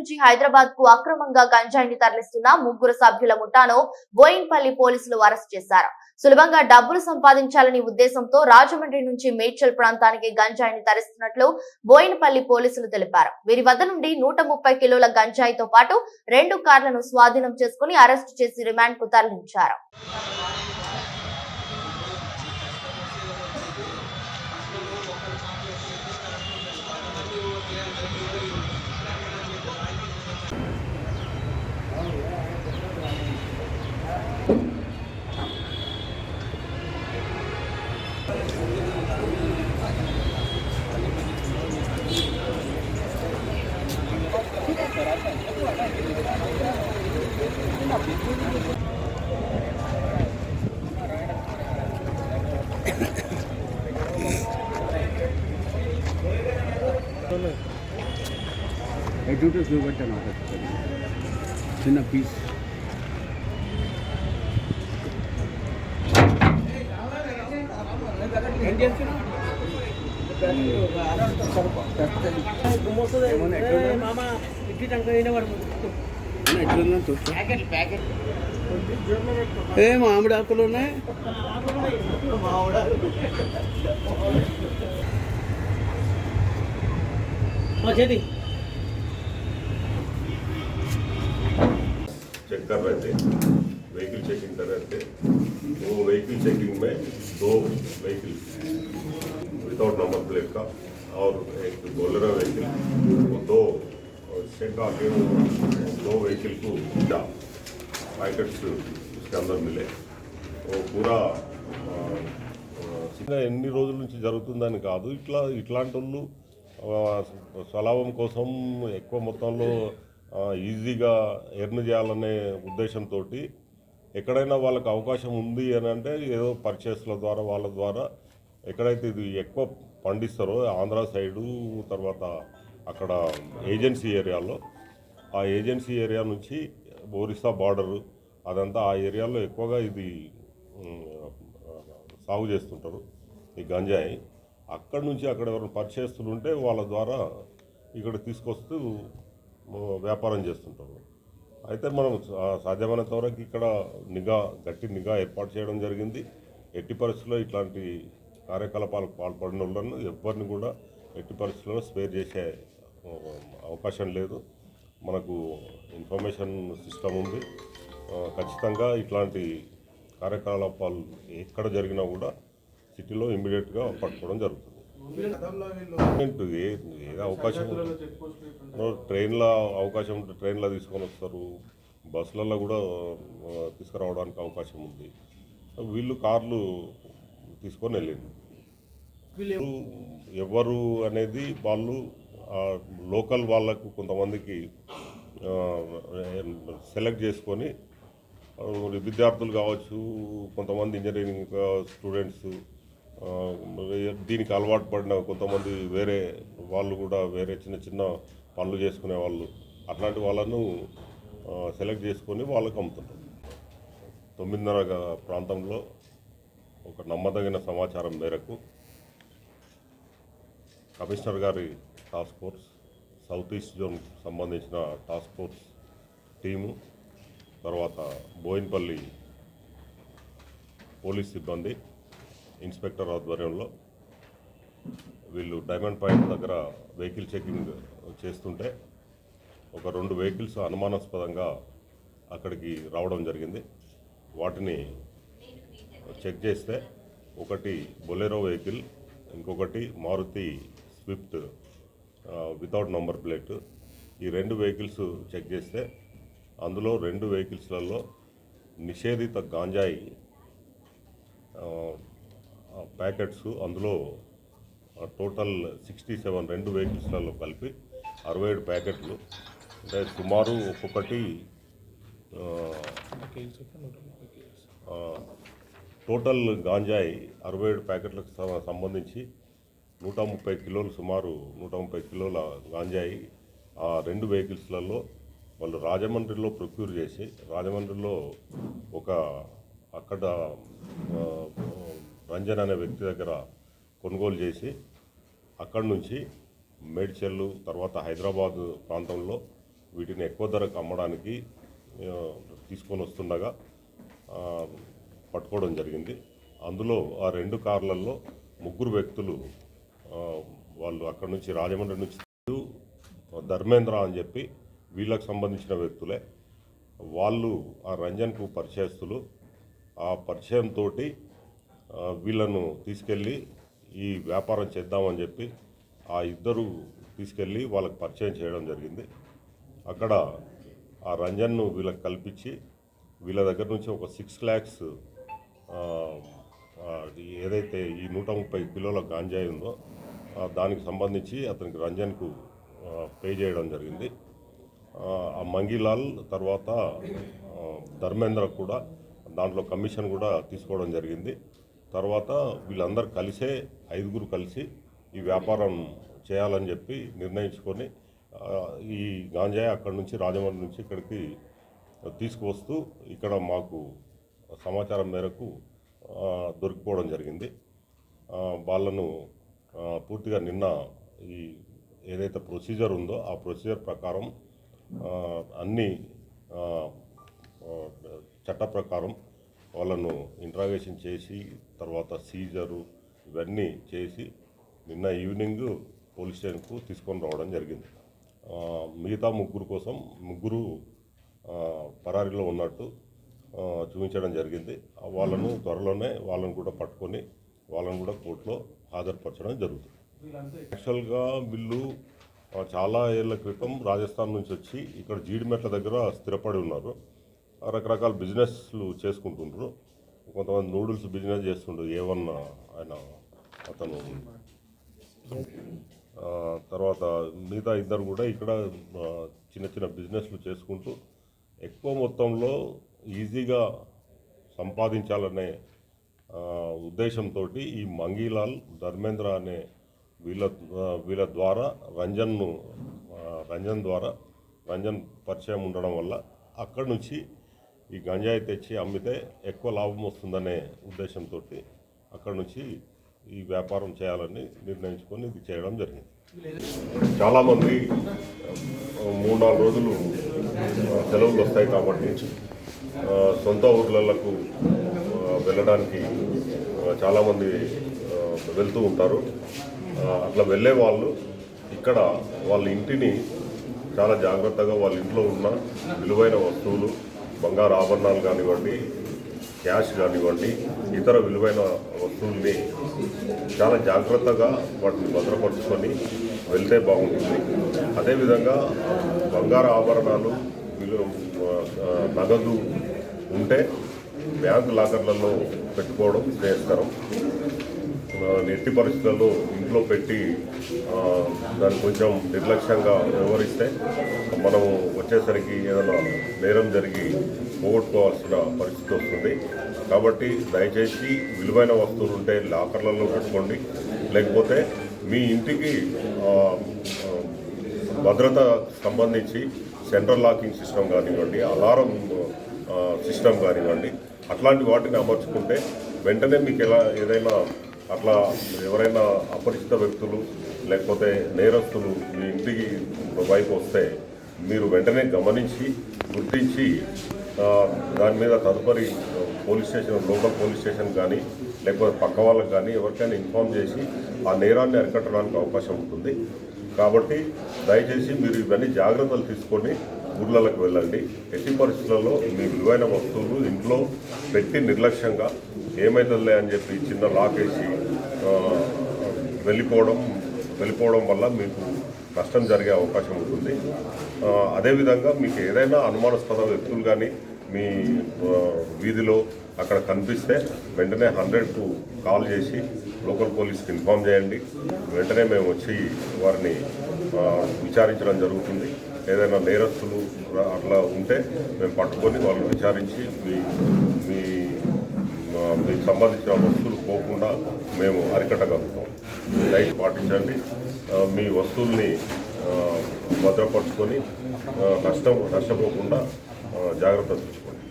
నుంచి హైదరాబాద్ కు అక్రమంగా గంజాయిని తరలిస్తున్న 3 సభ్యుల ముఠాను బోయిన్పల్లి పోలీసులు అరెస్ట్ చేశారు. సులభంగా డబ్బులు సంపాదించాలని ఉద్దేశంతో రాజమండ్రి నుంచి మేడ్చల్ ప్రాంతానికి గంజాయిని తరలిస్తున్నట్లు బోయిన్పల్లి పోలీసులు తెలిపారు. వీరి వద్ద నుండి 130 కిలోల గంజాయితో పాటు 2 కార్లను స్వాధీనం చేసుకుని అరెస్టు చేసి రిమాండ్ కు తరలించారు. చిన్న పీస్ ఏ మామిడి ఆకులు ఉన్నాయి. चेक कर रहे थे, व्हीकल चेकिंग कर रहे थे. वो व्हीकल चेकिंग में 2 व्हीकल विदाउट नंबर प्लेट का और एक बोलेरो व्हीकल, वो 2 चेक आके 2 व्हीकल को पैकेट्स उसके अंदर मिले. वो पूरा ఎన్ని రోజుల నుంచి జరుగుతుందని కాదు, ఇట్లాంటి వాళ్ళు స్వలాభం కోసం ఎక్కువ మొత్తంలో ఈజీగా ఎర్న్ చేయాలనే ఉద్దేశంతో ఎక్కడైనా వాళ్ళకి అవకాశం ఉంది అని అంటే ఏదో పర్చేస్ల ద్వారా వాళ్ళ ద్వారా ఎక్కడైతే ఇది ఎక్కువ పండిస్తారో ఆంధ్ర సైడు, తర్వాత అక్కడ ఏజెన్సీ ఏరియాలో, ఆ ఏజెన్సీ ఏరియా నుంచి ఒరిస్సా బార్డరు అదంతా ఆ ఏరియాలో ఎక్కువగా ఇది సాగు చేస్తుంటారు ఈ గంజాయి. అక్కడి నుంచి అక్కడ ఎవరైనా పర్చేస్తులు ఉంటే వాళ్ళ ద్వారా ఇక్కడ తీసుకొస్తూ వ్యాపారం చేస్తుంటారు. అయితే మనం సాధ్యమైనంత వరకు ఇక్కడ గట్టి నిఘా ఏర్పాటు చేయడం జరిగింది. ఎట్టి పరిస్థితుల్లో ఇట్లాంటి కార్యకలాపాలకు పాల్పడిన వాళ్ళను ఎవరిని కూడా ఎట్టి పరిస్థితుల్లో స్పేర్ చేసే అవకాశం లేదు. మనకు ఇన్ఫర్మేషన్ సిస్టమ్ ఉంది. ఖచ్చితంగా ఇట్లాంటి కార్యకలాపాలు ఎక్కడ జరిగినా కూడా సిటీలో ఇమ్మీడియట్గా పట్టుకోవడం జరుగుతుంది. ఏదో అవకాశం ట్రైన్లో అవకాశం ఉంటే ట్రైన్లో తీసుకొని వస్తారు, బస్సులలో కూడా తీసుకురావడానికి అవకాశం ఉంది. వీళ్ళు కార్లు తీసుకొని వెళ్ళింది. ఎవరు అనేది వాళ్ళు లోకల్ వాళ్ళకు కొంతమందికి సెలెక్ట్ చేసుకొని విద్యార్థులు కావచ్చు, కొంతమంది ఇంజనీరింగ్ స్టూడెంట్స్, దీనికి అలవాటు పడిన కొంతమంది వేరే వాళ్ళు కూడా వేరే చిన్న చిన్న పనులు చేసుకునే వాళ్ళు, అట్లాంటి వాళ్ళను సెలెక్ట్ చేసుకొని వాళ్ళకు అమ్ముతుంటారు. 9:30 ప్రాంతంలో ఒక నమ్మదగిన సమాచారం మేరకు కమిషనర్ గారి task force, south east zone సంబంధించిన టాస్క్ ఫోర్స్ టీము, తర్వాత బోయిన్పల్లి పోలీస్ సిబ్బంది, ఇన్స్పెక్టర్ ఆధ్వర్యంలో వీళ్ళు డైమండ్ పాయింట్ దగ్గర వెహికల్ చెకింగ్ చేస్తుంటే ఒక 2 వెహికల్స్ అనుమానాస్పదంగా అక్కడికి రావడం జరిగింది. వాటిని చెక్ చేస్తే ఒకటి బొలెరో వెహికల్, ఇంకొకటి Maruti Swift without number plate. ఈ 2 వెహికల్స్ చెక్ చేస్తే అందులో 2 వెహికల్స్లలో నిషేధిత గాంజాయి ప్యాకెట్స్, అందులో టోటల్ 67, 2 వెహికల్స్లలో కలిపి 67 ప్యాకెట్లు, అంటే సుమారు ఒక్కొక్కటి టోటల్ గాంజాయి 67 ప్యాకెట్లకు సంబంధించి 130 కిలోలు, సుమారు 130 కిలోల గాంజాయి ఆ 2 వెహికల్స్లలో వాళ్ళు రాజమండ్రిలో ప్రొక్యూర్ చేసి, రాజమండ్రిలో అక్కడ రంజన్ అనే వ్యక్తి దగ్గర కొనుగోలు చేసి అక్కడి నుంచి మేడ్చల్ తర్వాత హైదరాబాద్ ప్రాంతంలో వీటిని ఎక్కువ ధరకు అమ్మడానికి తీసుకొని వస్తుండగా పట్టుకోవడం జరిగింది. అందులో ఆ 2 కార్లలో 3 వ్యక్తులు వాళ్ళు అక్కడ నుంచి రాజమండ్రి నుంచి ధర్మేంద్ర అని చెప్పి వీళ్ళకి సంబంధించిన వ్యక్తులే. వాళ్ళు ఆ రంజన్కు పరిచయస్తులు. ఆ పరిచయంతో వీళ్ళను తీసుకెళ్ళి ఈ వ్యాపారం చేద్దామని చెప్పి ఆ ఇద్దరు తీసుకెళ్ళి వాళ్ళకి పరిచయం చేయడం జరిగింది. అక్కడ ఆ రంజన్ను వీళ్ళకి కల్పించి వీళ్ళ దగ్గర నుంచి ఒక 6 lakhs ఏదైతే ఈ 130 కిలోల గాంజాయి ఉందో దానికి సంబంధించి అతనికి రంజన్కు పే చేయడం జరిగింది. ఆ మంగిలాల్ తర్వాత ధర్మేంద్ర కూడా దాంట్లో కమిషన్ కూడా తీసుకోవడం జరిగింది. తర్వాత వీళ్ళందరూ కలిసే 5గురు కలిసి ఈ వ్యాపారం చేయాలని చెప్పి నిర్ణయించుకొని ఈ గాంజాయి అక్కడి నుంచి రాజమండ్రి నుంచి ఇక్కడికి తీసుకువస్తూ ఇక్కడ మాకు సమాచారం మేరకు దొరికిపోవడం జరిగింది. వాళ్ళను పూర్తిగా నిన్న ఈ ఏదైతే ప్రొసీజర్ ఉందో ఆ ప్రొసీజర్ ప్రకారం అన్ని చట్ట ప్రకారం వాళ్ళను ఇంట్రాగేషన్ చేసి తర్వాత సీజరు ఇవన్నీ చేసి నిన్న ఈవినింగ్ పోలీస్ స్టేషన్కు తీసుకొని రావడం జరిగింది. మిగతా 3 కోసం 3 పరారీలో ఉన్నట్టు చూపించడం జరిగింది. వాళ్ళను త్వరలోనే వాళ్ళను కూడా పట్టుకొని వాళ్ళను కూడా కోర్టులో హాజరుపరచడం జరుగుతుంది. యాక్చువల్గా వీళ్ళు చాలా ఏళ్ల క్రితం రాజస్థాన్ నుంచి వచ్చి ఇక్కడ జీడిమెట్ల దగ్గర స్థిరపడి ఉన్నారు. రకరకాల బిజినెస్లు చేసుకుంటుండ్రు. కొంతమంది నూడిల్స్ బిజినెస్ చేస్తుండ్రు. ఏమన్నా ఆయన అతను తర్వాత మిగతా ఇద్దరు కూడా ఇక్కడ చిన్న చిన్న బిజినెస్లు చేసుకుంటూ ఎక్కువ మొత్తంలో ఈజీగా సంపాదించాలనే ఉద్దేశంతో ఈ మంగీలాల్ ధర్మేంద్ర అనే వీళ్ళ ద్వారా రంజన్ పరిచయం ఉండడం వల్ల అక్కడి నుంచి ఈ గంజాయి తెచ్చి అమ్మితే ఎక్కువ లాభం వస్తుందనే ఉద్దేశంతో అక్కడి నుంచి ఈ వ్యాపారం చేయాలని నిర్ణయించుకొని ఇది చేయడం జరిగింది. చాలామంది 3-4 రోజులు సెలవులు వస్తాయి కాబట్టి సొంత ఊర్లకు వెళ్ళడానికి చాలామంది వెళ్తూ ఉంటారు. అట్లా వెళ్ళే వాళ్ళు ఇక్కడ వాళ్ళ ఇంటిని చాలా జాగ్రత్తగా వాళ్ళ ఇంట్లో ఉన్న విలువైన వస్తువులు, బంగారు ఆభరణాలు కానివ్వండి, క్యాష్ కానివ్వండి, ఇతర విలువైన వస్తువుల్ని చాలా జాగ్రత్తగా వాటిని భద్రపరుచుకొని వెళ్తే బాగుంటుంది. అదేవిధంగా బంగారు ఆభరణాలు, నగదు ఉంటే బ్యాంకు లాకర్లలో పెట్టుకోవడం శ్రేయస్కరం. ఎట్టి పరిస్థితుల్లో ఇంట్లో పెట్టి దాన్ని కొంచెం నిర్లక్ష్యంగా వ్యవహరిస్తే మనము వచ్చేసరికి ఏదైనా నేరం జరిగి పోగొట్టుకోవాల్సిన పరిస్థితి వస్తుంది. కాబట్టి దయచేసి విలువైన వస్తువులు ఉంటే లాకర్లలో పెట్టుకోండి. లేకపోతే మీ ఇంటికి భద్రత సంబంధించి సెంట్రల్ లాకింగ్ సిస్టమ్ కానివ్వండి, అలారం సిస్టమ్ కానివ్వండి, అట్లాంటి వాటిని అమర్చుకుంటే వెంటనే మీకు ఏదైనా అట్లా ఎవరైనా అపరిచిత వ్యక్తులు లేకపోతే నేరస్తులు మీ ఇంటికి వైపు వస్తే మీరు వెంటనే గమనించి గుర్తించి దాని మీద తదుపరి police station, local police station కానీ లేకపోతే పక్క వాళ్ళకి కానీ ఎవరికైనా ఇన్ఫార్మ్ చేసి ఆ నేరాన్ని అరికట్టడానికి అవకాశం ఉంటుంది. కాబట్టి దయచేసి మీరు ఇవన్నీ జాగ్రత్తలు తీసుకొని ఊర్లలకు వెళ్ళండి. ఎట్టి పరిస్థితులలో మీ విలువైన వస్తువులు ఇంట్లో పెట్టి నిర్లక్ష్యంగా ఏమైతుందిలే అని చెప్పి చిన్న లాక్ వేసి వెళ్ళిపోవడం వల్ల మీకు నష్టం జరిగే అవకాశం ఉంటుంది. అదేవిధంగా మీకు ఏదైనా అనుమానాస్పద వ్యక్తులు కానీ మీ వీధిలో అక్కడ కనిపిస్తే వెంటనే 100కు కాల్ చేసి లోకల్ పోలీస్కి ఇన్ఫార్మ్ చేయండి. వెంటనే మేము వచ్చి వారిని విచారించడం జరుగుతుంది. ఏదైనా నేరస్తులు అట్లా ఉంటే మేము పట్టుకొని వాళ్ళని విచారించి మీకు సంబంధించిన వస్తువులు పోకుండా మేము అరికట్టగలుగుతాం. దయచేసి పాటించండి. మీ వస్తువుల్ని భద్రపరుచుకొని నష్టపోకుండా జాగ్రత్త తీసుకోండి.